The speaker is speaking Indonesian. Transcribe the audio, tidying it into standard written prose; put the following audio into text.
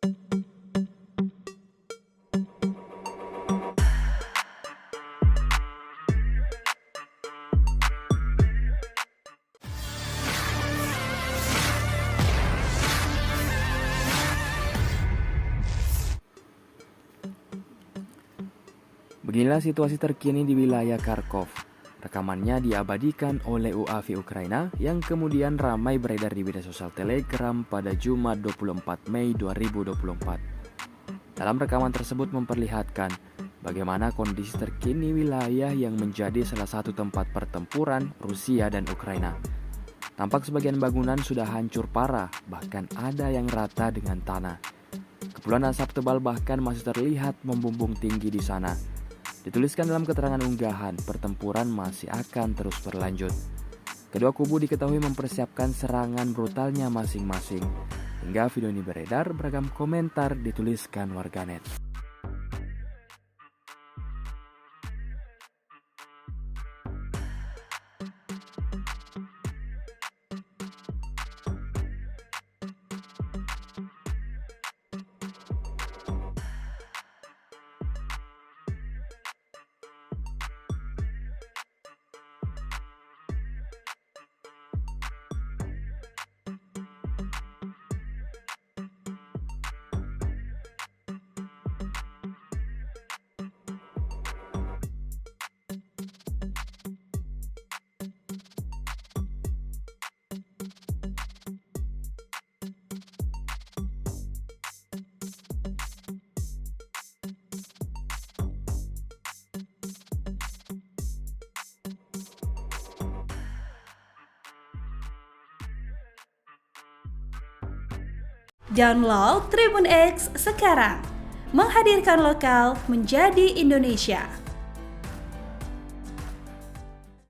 Beginilah situasi terkini di wilayah Kharkov. Rekamannya diabadikan oleh UAV Ukraina yang kemudian ramai beredar di media sosial Telegram pada Jumat 24 Mei 2024. Dalam rekaman tersebut memperlihatkan bagaimana kondisi terkini wilayah yang menjadi salah satu tempat pertempuran Rusia dan Ukraina. Tampak sebagian bangunan sudah hancur parah, bahkan ada yang rata dengan tanah. Kepulan asap tebal bahkan masih terlihat membumbung tinggi di sana. Dituliskan dalam keterangan unggahan, pertempuran masih akan terus berlanjut. Kedua kubu diketahui mempersiapkan serangan brutalnya masing-masing. Hingga video ini beredar, beragam komentar dituliskan warganet. Download Tribun X sekarang, menghadirkan lokal menjadi Indonesia.